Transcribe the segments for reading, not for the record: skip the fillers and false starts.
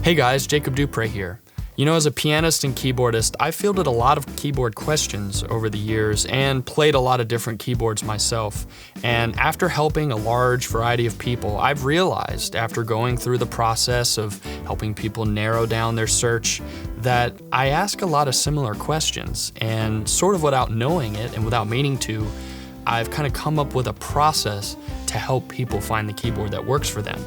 Hey guys, Jacob Dupre here. You know, as a pianist and keyboardist, I've fielded a lot of keyboard questions over the years and played a lot of different keyboards myself. And after helping a large variety of people, I've realized after going through the process of helping people narrow down their search that I ask a lot of similar questions, and sort of without knowing it and without meaning to, I've kind of come up with a process to help people find the keyboard that works for them.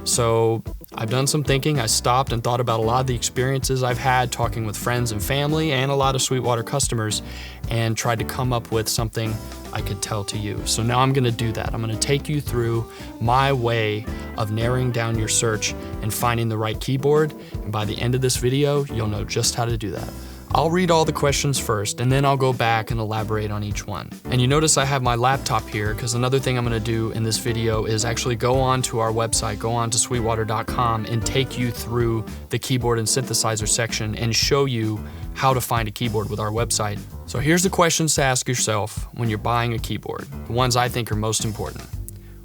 So I've done some thinking. I stopped and thought about a lot of the experiences I've had talking with friends and family and a lot of Sweetwater customers, and tried to come up with something I could tell to you. So now I'm gonna do that. I'm gonna take you through my way of narrowing down your search and finding the right keyboard. And by the end of this video, you'll know just how to do that. I'll read all the questions first, and then I'll go back and elaborate on each one. And you notice I have my laptop here, because another thing I'm gonna do in this video is actually go on to our website, go on to Sweetwater.com, and take you through the keyboard and synthesizer section and show you how to find a keyboard with our website. So here's the questions to ask yourself when you're buying a keyboard, the ones I think are most important.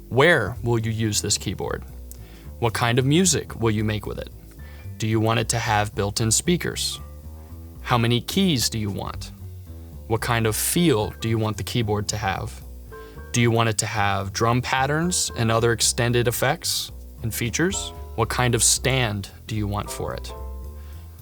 Where will you use this keyboard? What kind of music will you make with it? Do you want it to have built-in speakers? How many keys do you want? What kind of feel do you want the keyboard to have? Do you want it to have drum patterns and other extended effects and features? What kind of stand do you want for it?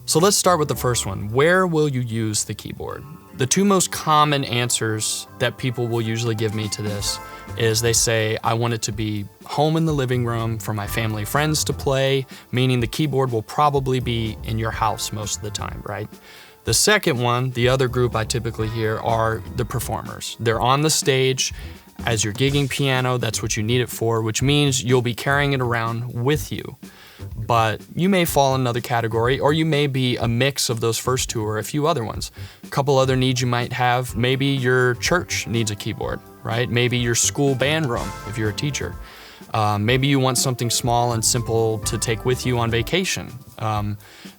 So let's start with the first one. Where will you use the keyboard? The two most common answers that people will usually give me to this is they say, I want it to be home in the living room for my family friends to play, meaning the keyboard will probably be in your house most of the time, right? The second one, the other group I typically hear, are the performers. They're on the stage as your gigging piano. That's what you need it for, which means you'll be carrying it around with you. But you may fall in another category, or you may be a mix of those first two or a few other ones. A couple other needs you might have. Maybe your church needs a keyboard, right? Maybe your school band room, if you're a teacher. Maybe you want something small and simple to take with you on vacation.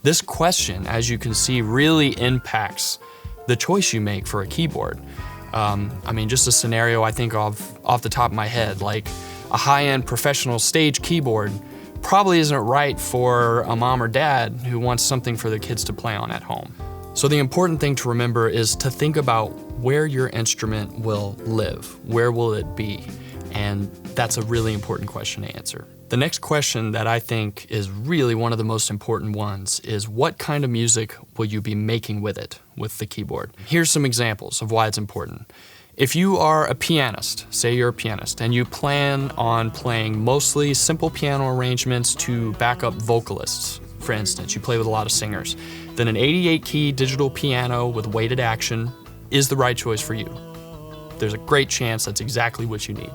This question, as you can see, really impacts the choice you make for a keyboard. I mean, just a scenario I think of off the top of my head, like a high-end professional stage keyboard probably isn't right for a mom or dad who wants something for their kids to play on at home. So the important thing to remember is to think about where your instrument will live. Where will it be? And that's a really important question to answer. The next question that I think is really one of the most important ones is, what kind of music will you be making with it, with the keyboard? Here's some examples of why it's important. If you are a pianist, say you're a pianist, and you plan on playing mostly simple piano arrangements to back up vocalists, for instance, you play with a lot of singers, then an 88-key digital piano with weighted action is the right choice for you. There's a great chance that's exactly what you need.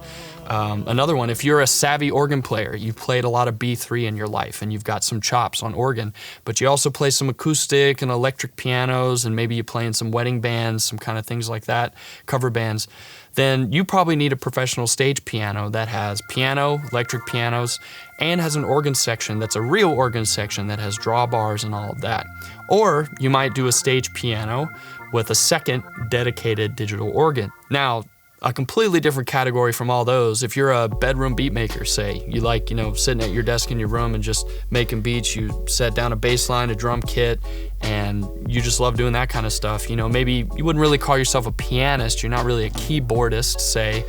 Another one, if you're a savvy organ player, you've played a lot of B3 in your life and you've got some chops on organ, but you also play some acoustic and electric pianos, and maybe you play in some wedding bands, some kind of things like that, cover bands, then you probably need a professional stage piano that has piano, electric pianos, and has an organ section that's a real organ section that has drawbars and all of that. Or you might do a stage piano with a second dedicated digital organ. Now, a completely different category from all those, if you're a bedroom beat maker, say, you like, sitting at your desk in your room and just making beats, you set down a bass line, a drum kit, and you just love doing that kind of stuff. Maybe you wouldn't really call yourself a pianist, you're not really a keyboardist, say,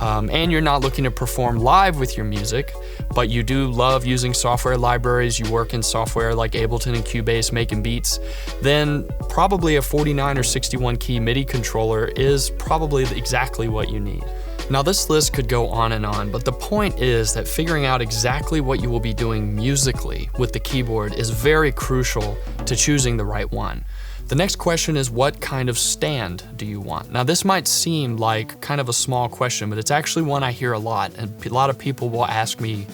and you're not looking to perform live with your music, but you do love using software libraries, you work in software like Ableton and Cubase making beats, then probably a 49 or 61 key MIDI controller is probably exactly what you need. Now this list could go on and on, but the point is that figuring out exactly what you will be doing musically with the keyboard is very crucial to choosing the right one. The next question is, what kind of stand do you want? Now this might seem like kind of a small question, but it's actually one I hear a lot, and a lot of people will ask me,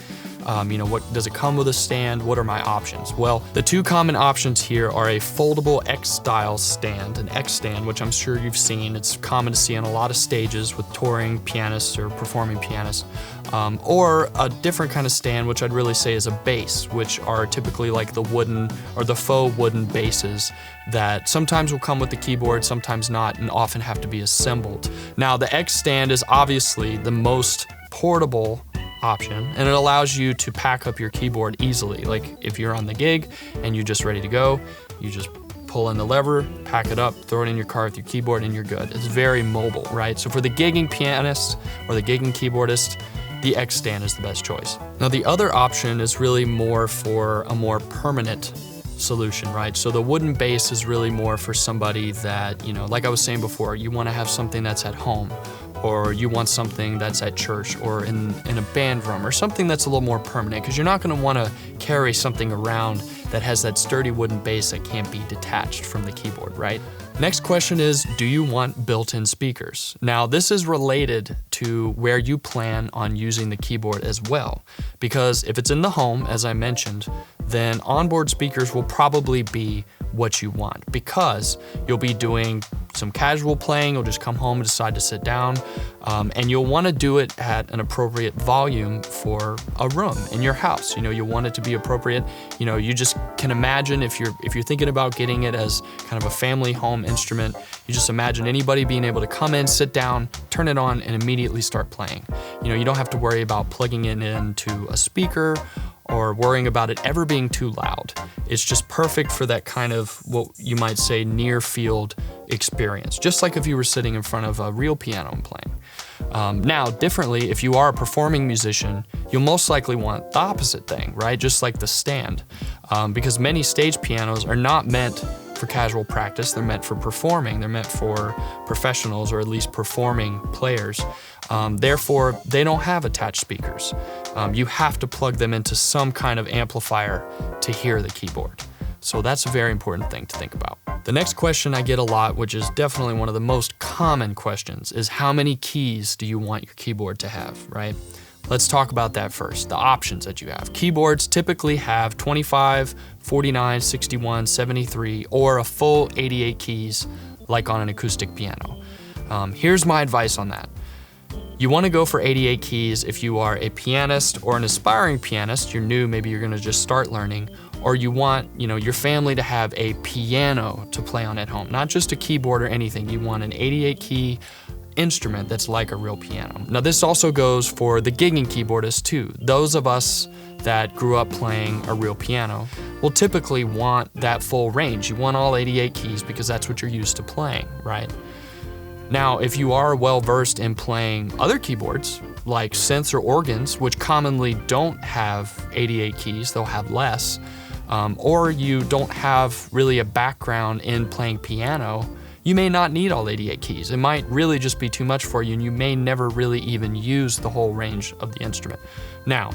what does it come with a stand? What are my options? Well, the two common options here are a foldable X-style stand, an X stand, which I'm sure you've seen. It's common to see on a lot of stages with touring pianists or performing pianists, or a different kind of stand, which I'd really say is a bass, which are typically like the wooden or the faux wooden basses that sometimes will come with the keyboard, sometimes not, and often have to be assembled. Now, the X stand is obviously the most portable option, and it allows you to pack up your keyboard easily. Like if you're on the gig and you're just ready to go, you just pull in the lever, pack it up, throw it in your car with your keyboard, and you're good. It's very mobile, right? So for the gigging pianist or the gigging keyboardist, the X stand is the best choice. Now the other option is really more for a more permanent solution, right? So the wooden base is really more for somebody that, like I was saying before, you want to have something that's at home, or you want something that's at church or in a band room, or something that's a little more permanent, because you're not going to want to carry something around that has that sturdy wooden base that can't be detached from the keyboard, right? Next question is, do you want built-in speakers? Now this is related to where you plan on using the keyboard as well, because if it's in the home, as I mentioned, then onboard speakers will probably be what you want, because you'll be doing some casual playing, you'll just come home and decide to sit down, and you'll want to do it at an appropriate volume for a room in your house. You'll want it to be appropriate. You just can imagine if you're thinking about getting it as kind of a family home instrument, you just imagine anybody being able to come in, sit down, turn it on, and immediately start playing. You don't have to worry about plugging it into a speaker or worrying about it ever being too loud. It's just perfect for that kind of, what you might say, near field experience, just like if you were sitting in front of a real piano and playing. Now, differently, if you are a performing musician, you'll most likely want the opposite thing, right? Just like the stand, because many stage pianos are not meant for casual practice, they're meant for performing, they're meant for professionals, or at least performing players. Therefore, they don't have attached speakers. You have to plug them into some kind of amplifier to hear the keyboard. So that's a very important thing to think about. The next question I get a lot, which is definitely one of the most common questions, is how many keys do you want your keyboard to have, right? Let's talk about that first, the options that you have. Keyboards typically have 25, 49, 61, 73, or a full 88 keys, like on an acoustic piano. Here's my advice on that. You want to go for 88 keys if you are a pianist or an aspiring pianist, you're new, maybe you're going to just start learning, or you want, your family to have a piano to play on at home, not just a keyboard or anything. You want an 88 key instrument that's like a real piano. Now this also goes for the gigging keyboardist too. Those of us that grew up playing a real piano will typically want that full range. You want all 88 keys because that's what you're used to playing, right? Now, if you are well-versed in playing other keyboards, like synths or organs, which commonly don't have 88 keys, they'll have less, or you don't have really a background in playing piano, you may not need all 88 keys. It might really just be too much for you, and you may never really even use the whole range of the instrument. Now,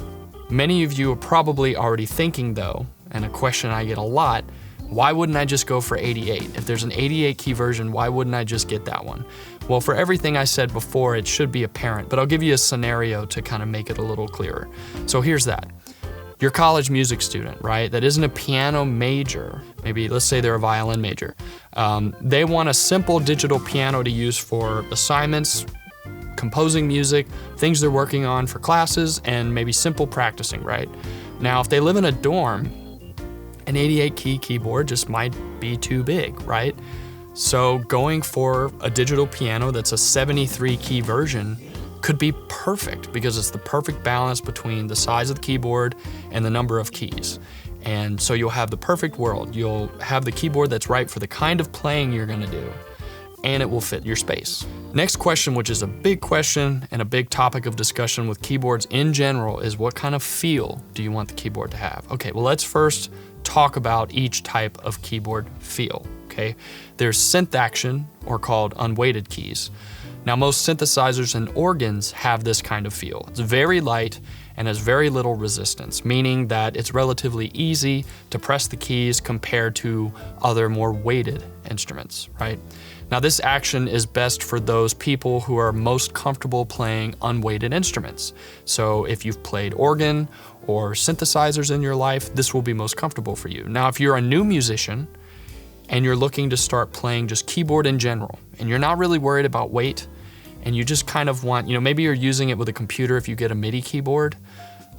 many of you are probably already thinking though, and a question I get a lot, why wouldn't I just go for 88? If there's an 88 key version, why wouldn't I just get that one? Well, for everything I said before, it should be apparent, but I'll give you a scenario to kind of make it a little clearer. So here's that. Your college music student, right, that isn't a piano major, maybe let's say they're a violin major. They want a simple digital piano to use for assignments, composing music, things they're working on for classes, and maybe simple practicing, right? Now, if they live in a dorm, an 88 key keyboard just might be too big, right? So going for a digital piano that's a 73 key version could be perfect, because it's the perfect balance between the size of the keyboard and the number of keys. And so you'll have the perfect world. You'll have the keyboard that's right for the kind of playing you're gonna do, and it will fit your space. Next question, which is a big question and a big topic of discussion with keyboards in general, is what kind of feel do you want the keyboard to have? Okay, well, let's first talk about each type of keyboard feel, okay? There's synth action, or called unweighted keys. Now, most synthesizers and organs have this kind of feel. It's very light and has very little resistance, meaning that it's relatively easy to press the keys compared to other more weighted instruments, right? Now, this action is best for those people who are most comfortable playing unweighted instruments. So if you've played organ or synthesizers in your life, this will be most comfortable for you. Now, if you're a new musician and you're looking to start playing just keyboard in general, and you're not really worried about weight, and you just kind of want, maybe you're using it with a computer if you get a MIDI keyboard,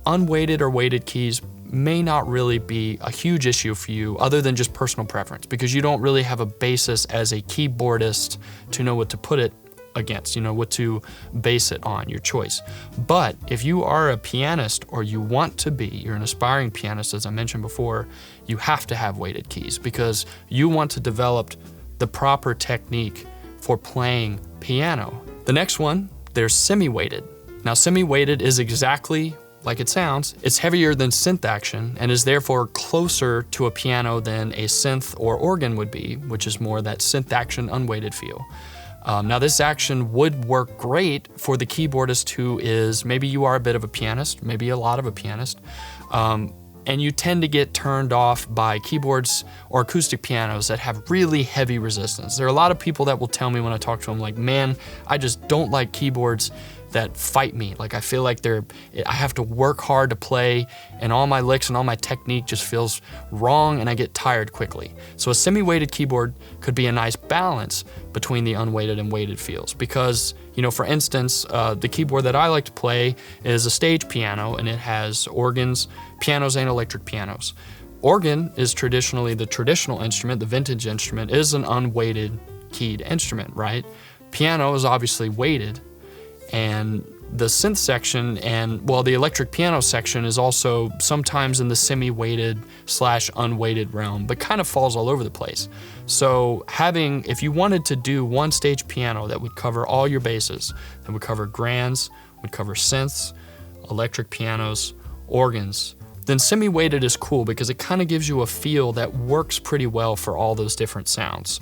unweighted or weighted keys may not really be a huge issue for you, other than just personal preference, because you don't really have a basis as a keyboardist to know what to put it against, what to base it on, your choice. But if you are a pianist, or you want to be, you're an aspiring pianist, as I mentioned before, you have to have weighted keys because you want to develop the proper technique for playing piano. The next one, there's semi-weighted. Now, semi-weighted is exactly like it sounds. It's heavier than synth action and is therefore closer to a piano than a synth or organ would be, which is more that synth action unweighted feel. Now, this action would work great for the keyboardist who is, maybe you are a bit of a pianist, maybe a lot of a pianist, and you tend to get turned off by keyboards or acoustic pianos that have really heavy resistance. There are a lot of people that will tell me when I talk to them, like, man, I just don't like keyboards that fight me. Like, I feel like I have to work hard to play, and all my licks and all my technique just feels wrong, and I get tired quickly. So a semi-weighted keyboard could be a nice balance between the unweighted and weighted feels because, for instance, the keyboard that I like to play is a stage piano, and it has organs, pianos, and electric pianos. Organ is traditionally the traditional instrument, the vintage instrument is an unweighted keyed instrument, right? Piano is obviously weighted, and the synth section the electric piano section is also sometimes in the semi-weighted / unweighted realm, but kind of falls all over the place. So if you wanted to do one stage piano that would cover all your bases, that would cover grands, would cover synths, electric pianos, organs, then semi-weighted is cool because it kind of gives you a feel that works pretty well for all those different sounds.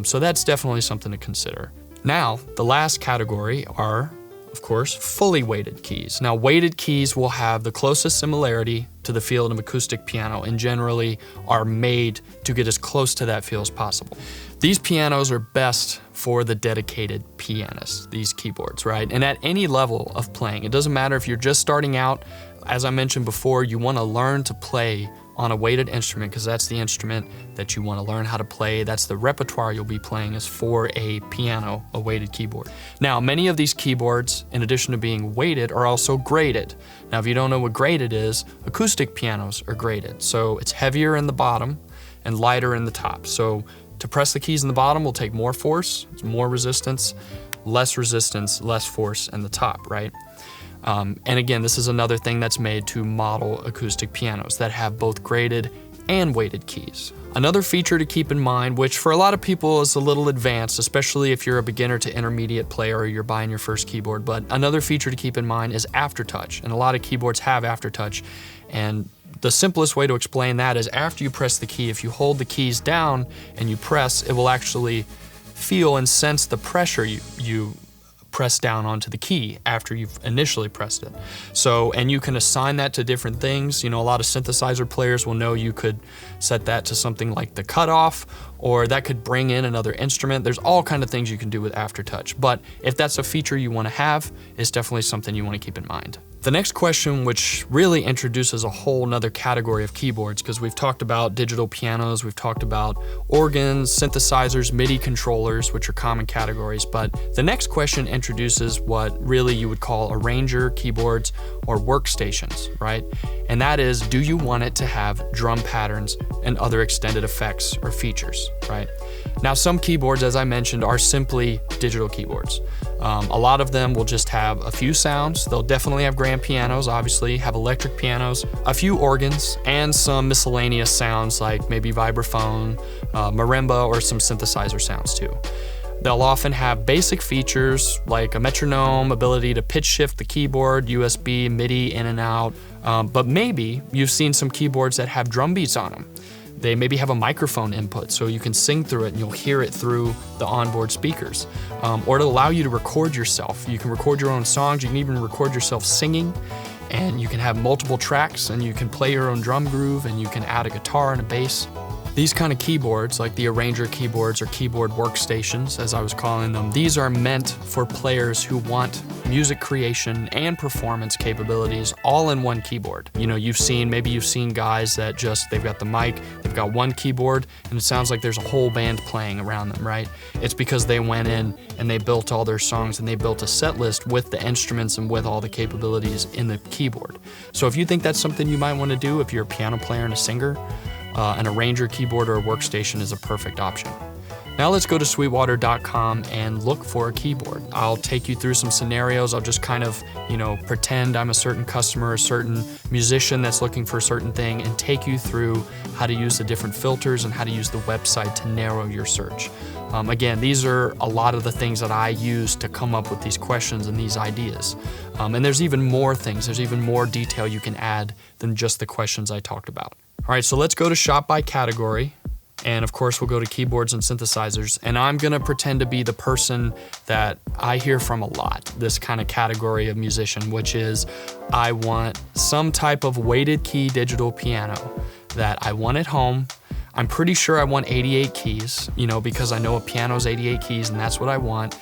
So that's definitely something to consider. Now, the last category are, of course, fully weighted keys. Now, weighted keys will have the closest similarity to the feel of an acoustic piano and generally are made to get as close to that feel as possible. These pianos are best for the dedicated pianist, these keyboards, right? And at any level of playing, it doesn't matter if you're just starting out. As I mentioned before, you want to learn to play on a weighted instrument because that's the instrument that you want to learn how to play. That's the repertoire you'll be playing is for a piano, a weighted keyboard. Now, many of these keyboards, in addition to being weighted, are also graded. Now, if you don't know what graded is, acoustic pianos are graded. So it's heavier in the bottom and lighter in the top. So to press the keys in the bottom will take more force, more resistance, less force in the top, right? And again, this is another thing that's made to model acoustic pianos that have both graded and weighted keys. Another feature to keep in mind, which for a lot of people is a little advanced, especially if you're a beginner to intermediate player or you're buying your first keyboard, but another feature to keep in mind is aftertouch. And a lot of keyboards have aftertouch. And the simplest way to explain that is after you press the key, if you hold the keys down and you press, it will actually feel and sense the pressure you press down onto the key after you've initially pressed it. So, and you can assign that to different things. A lot of synthesizer players will know you could set that to something like the cutoff, or that could bring in another instrument. There's all kinds of things you can do with aftertouch. But if that's a feature you want to have, it's definitely something you want to keep in mind. The next question, which really introduces a whole nother category of keyboards, because we've talked about digital pianos, we've talked about organs, synthesizers, MIDI controllers, which are common categories, but the next question introduces what really you would call arranger keyboards or workstations, right? And that is, do you want it to have drum patterns and other extended effects or features, right? Now, some keyboards, as I mentioned, are simply digital keyboards. A lot of them will just have a few sounds. They'll definitely have grand pianos, obviously, have electric pianos, a few organs, and some miscellaneous sounds like maybe vibraphone, marimba, or some synthesizer sounds too. They'll often have basic features like a metronome, ability to pitch shift the keyboard, USB, MIDI in and out, but maybe you've seen some keyboards that have drum beats on them. They maybe have a microphone input so you can sing through it and you'll hear it through the onboard speakers. Or to allow you to record yourself. You can record your own songs, you can even record yourself singing, and you can have multiple tracks and you can play your own drum groove and you can add a guitar and a bass. These kind of keyboards, like the arranger keyboards or keyboard workstations, as I was calling them, these are meant for players who want music creation and performance capabilities all in one keyboard. Maybe you've seen guys that they've got the mic, they've got one keyboard, and it sounds like there's a whole band playing around them, right? It's because they went in and they built all their songs and they built a set list with the instruments and with all the capabilities in the keyboard. So if you think that's something you might want to do if you're a piano player and a singer, an arranger keyboard or a workstation is a perfect option. Now let's go to Sweetwater.com and look for a keyboard. I'll take you through some scenarios. I'll just kind of, pretend I'm a certain customer, a certain musician that's looking for a certain thing, and take you through how to use the different filters and how to use the website to narrow your search. Again, these are a lot of the things that I use to come up with these questions and these ideas. And there's even more things, there's even more detail you can add than just the questions I talked about. All right, so let's go to shop by category. And of course, we'll go to keyboards and synthesizers. And I'm gonna pretend to be the person that I hear from a lot, this kind of category of musician, which is I want some type of weighted key digital piano that I want at home. I'm pretty sure I want 88 keys, because I know a piano's 88 keys and that's what I want.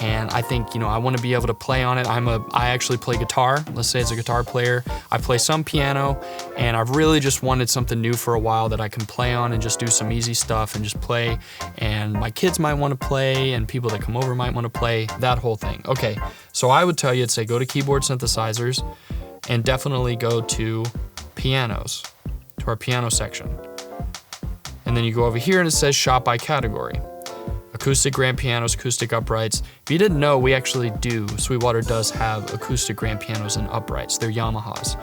And I think, I want to be able to play on it. I actually play guitar. Let's say it's a guitar player. I play some piano, and I've really just wanted something new for a while that I can play on and just do some easy stuff and just play. And my kids might want to play, and people that come over might want to play, that whole thing. Okay, so I would tell you, say go to keyboard synthesizers and definitely go to pianos, to our piano section. And then you go over here and it says shop by category. Acoustic grand pianos, acoustic uprights. If you didn't know, we actually do. Sweetwater does have acoustic grand pianos and uprights. They're Yamahas,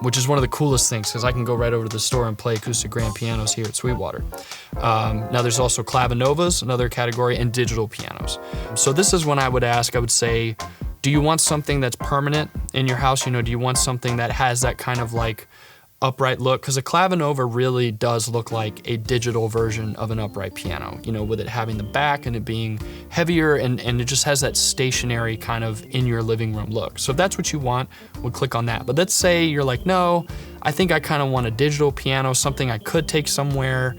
which is one of the coolest things because I can go right over to the store and play acoustic grand pianos here at Sweetwater. Now there's also clavinovas, another category, and digital pianos. So this is when I would say, do you want something that's permanent in your house? Do you want something that has that kind of like upright look? Because a clavinova really does look like a digital version of an upright piano, with it having the back and it being heavier and it just has that stationary kind of in your living room look. So if that's what you want, we'll click on that. But let's say you're like, no, I think I kind of want a digital piano, something I could take somewhere,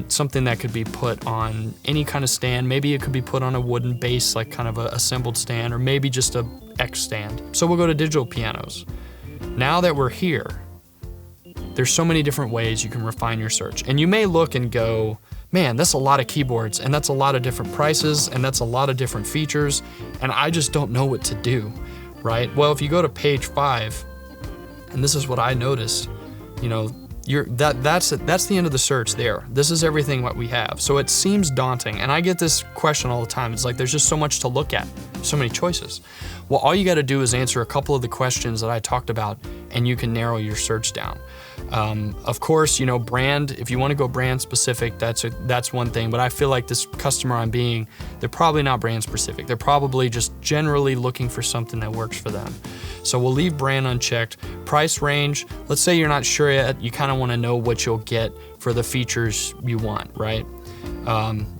something that could be put on any kind of stand. Maybe it could be put on a wooden base, like kind of a assembled stand, or maybe just a X stand. So we'll go to digital pianos. Now that we're here, there's so many different ways you can refine your search. And you may look and go, man, that's a lot of keyboards and that's a lot of different prices and that's a lot of different features and I just don't know what to do, right? Well, if you go to page 5, and this is what I noticed, that's the end of the search there. This is everything what we have. So it seems daunting, and I get this question all the time. It's like there's just so much to look at, so many choices. Well, all you gotta do is answer a couple of the questions that I talked about and you can narrow your search down. Of course, brand, if you wanna go brand specific, that's one thing, but I feel like this customer they're probably not brand specific. They're probably just generally looking for something that works for them. So we'll leave brand unchecked. Price range, let's say you're not sure yet, you kinda wanna know what you'll get for the features you want, right?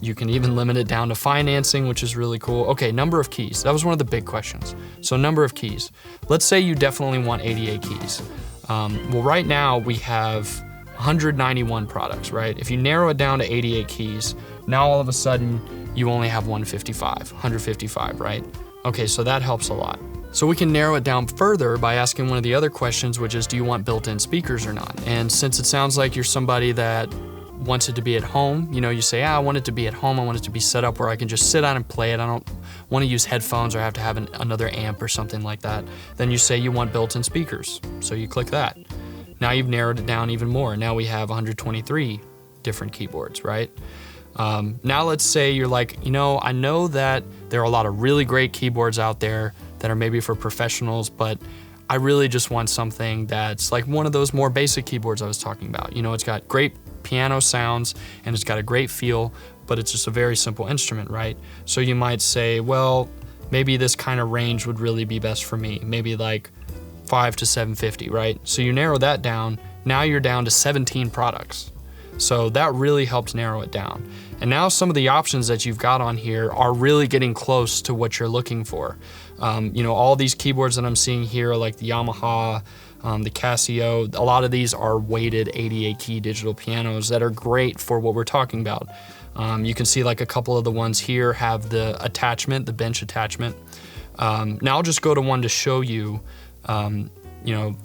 You can even limit it down to financing, which is really cool. Okay, number of keys. That was one of the big questions. So number of keys. Let's say you definitely want 88 keys. Well, right now we have 191 products, right? If you narrow it down to 88 keys, now all of a sudden you only have 155, right? Okay, so that helps a lot. So we can narrow it down further by asking one of the other questions, which is, do you want built-in speakers or not? And since it sounds like you're somebody that wants it to be at home, you say, I want it to be at home, I want it to be set up where I can just sit down and play it, I don't want to use headphones or have to have another amp or something like that, then you say you want built-in speakers. So you click that. Now you've narrowed it down even more. Now we have 123 different keyboards, right? Now let's say you're like, I know that there are a lot of really great keyboards out there that are maybe for professionals, but I really just want something that's like one of those more basic keyboards I was talking about. It's got great piano sounds and it's got a great feel, but it's just a very simple instrument, right? So you might say, well, maybe this kind of range would really be best for me. Maybe like 5 to 750, right? So you narrow that down. Now you're down to 17 products. So that really helps narrow it down. And now some of the options that you've got on here are really getting close to what you're looking for. All these keyboards that I'm seeing here, like the Yamaha, the Casio, a lot of these are weighted 88 key digital pianos that are great for what we're talking about. You can see like a couple of the ones here have the attachment, the bench attachment. Now I'll just go to one to show you,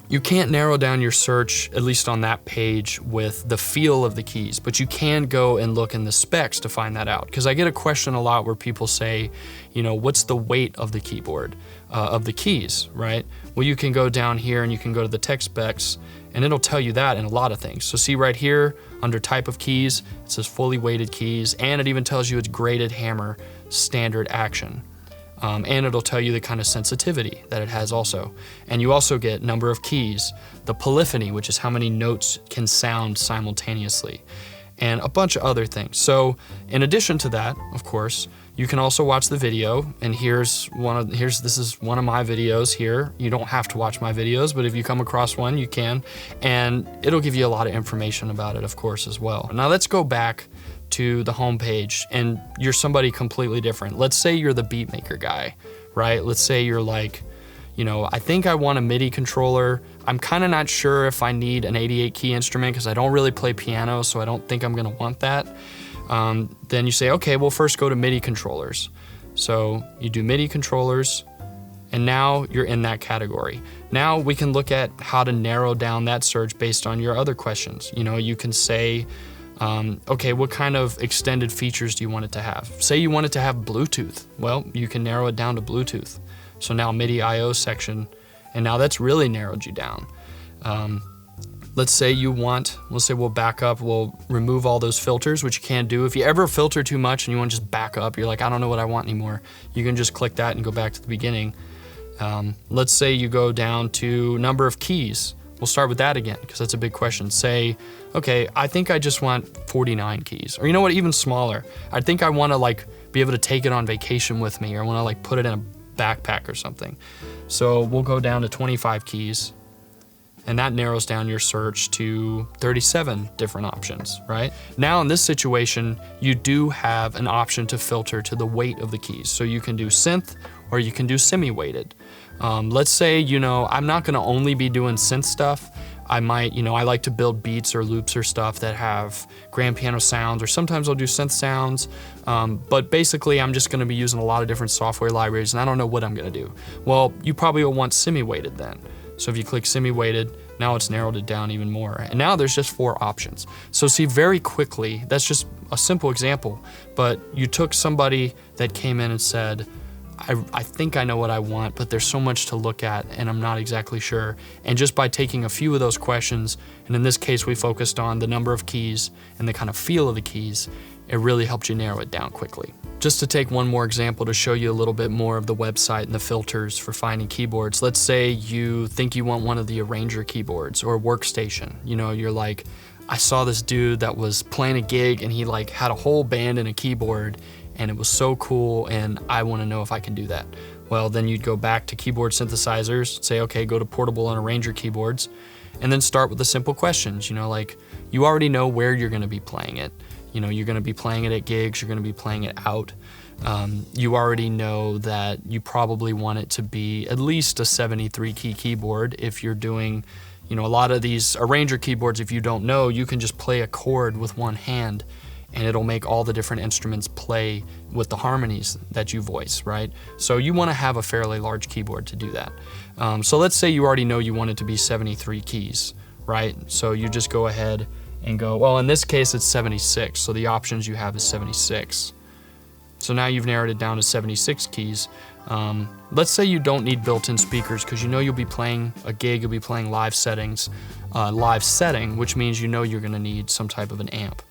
you can't narrow down your search, at least on that page, with the feel of the keys, but you can go and look in the specs to find that out. Because I get a question a lot where people say, what's the weight of the keyboard, of the keys, right? Well, you can go down here and you can go to the tech specs and it'll tell you that in a lot of things. So see right here, Under type of keys, it says fully weighted keys, and it even tells you it's graded hammer standard action. And it'll tell you the kind of sensitivity that it has also. And you also get number of keys, the polyphony, which is how many notes can sound simultaneously, and a bunch of other things. So in addition to that, of course, you can also watch the video, and this is one of my videos here. You don't have to watch my videos, but if you come across one, you can, and it'll give you a lot of information about it, of course, as well. Now let's go back to the home page, and you're somebody completely different. Let's say you're the beatmaker guy, right? Let's say you're like, I think I want a MIDI controller. I'm kind of not sure if I need an 88 key instrument because I don't really play piano, so I don't think I'm gonna want that. Then you say, okay, well, first go to MIDI controllers. So you do MIDI controllers, and now you're in that category. Now we can look at how to narrow down that search based on your other questions. You can say, okay, what kind of extended features do you want it to have? Say you want it to have Bluetooth. Well, you can narrow it down to Bluetooth. So now MIDI I/O section, and now that's really narrowed you down. Let's say we'll back up, we'll remove all those filters, which you can't do. If you ever filter too much and you want to just back up, you're like, I don't know what I want anymore, you can just click that and go back to the beginning. Let's say you go down to number of keys. We'll start with that again, because that's a big question. Say, okay, I think I just want 49 keys. Or you know what, even smaller. I think I want to be able to take it on vacation with me, or I want to put it in a backpack or something. So we'll go down to 25 keys, and that narrows down your search to 37 different options, right? Now in this situation, you do have an option to filter to the weight of the keys. So you can do synth, or you can do semi-weighted. Let's say, I'm not gonna only be doing synth stuff. I might, I like to build beats or loops or stuff that have grand piano sounds, or sometimes I'll do synth sounds. But basically, I'm just gonna be using a lot of different software libraries, and I don't know what I'm gonna do. Well, you probably will want semi-weighted then. So if you click semi-weighted, now it's narrowed it down even more. And now there's just 4 options. So see, very quickly, that's just a simple example, but you took somebody that came in and said, I think I know what I want, but there's so much to look at and I'm not exactly sure. And just by taking a few of those questions, and in this case we focused on the number of keys and the kind of feel of the keys, it really helped you narrow it down quickly. Just to take one more example to show you a little bit more of the website and the filters for finding keyboards. Let's say you think you want one of the arranger keyboards or workstation. You're like, I saw this dude that was playing a gig and he had a whole band and a keyboard, and it was so cool, and I want to know if I can do that. Well, then you'd go back to keyboard synthesizers, say, okay, go to portable and arranger keyboards, and then start with the simple questions. You already know where you're going to be playing it. You're going to be playing it at gigs, you're going to be playing it out. You already know that you probably want it to be at least a 73 key keyboard. If you're doing, a lot of these arranger keyboards, if you don't know, you can just play a chord with one hand, and it'll make all the different instruments play with the harmonies that you voice, right? So you want to have a fairly large keyboard to do that. So let's say you already know you want it to be 73 keys, right? So you just go ahead and go, well, in this case it's 76, so the options you have is 76. So now you've narrowed it down to 76 keys. Let's say you don't need built-in speakers, because you'll be playing a gig, you'll be playing live setting, which means you're gonna need some type of an amp.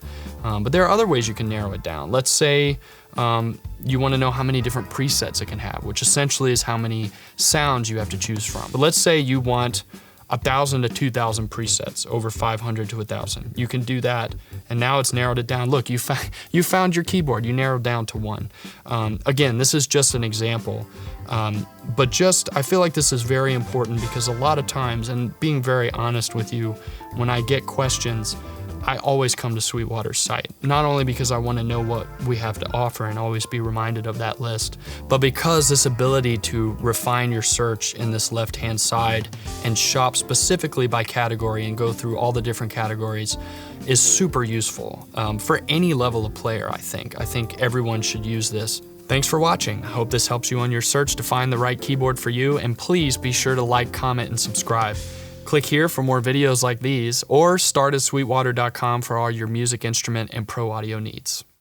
But there are other ways you can narrow it down. Let's say you wanna know how many different presets it can have, which essentially is how many sounds you have to choose from. But let's say you want 1,000 to 2,000 presets, over 500 to 1,000. You can do that, and now it's narrowed it down. Look, you found your keyboard, you narrowed down to one. Again, this is just an example, but I feel like this is very important, because a lot of times, and being very honest with you, when I get questions, I always come to Sweetwater's site, not only because I want to know what we have to offer and always be reminded of that list, but because this ability to refine your search in this left-hand side and shop specifically by category and go through all the different categories is super useful for any level of player, I think. I think everyone should use this. Thanks for watching. I hope this helps you on your search to find the right keyboard for you, and please be sure to like, comment, and subscribe. Click here for more videos like these, or start at Sweetwater.com for all your music instrument and pro audio needs.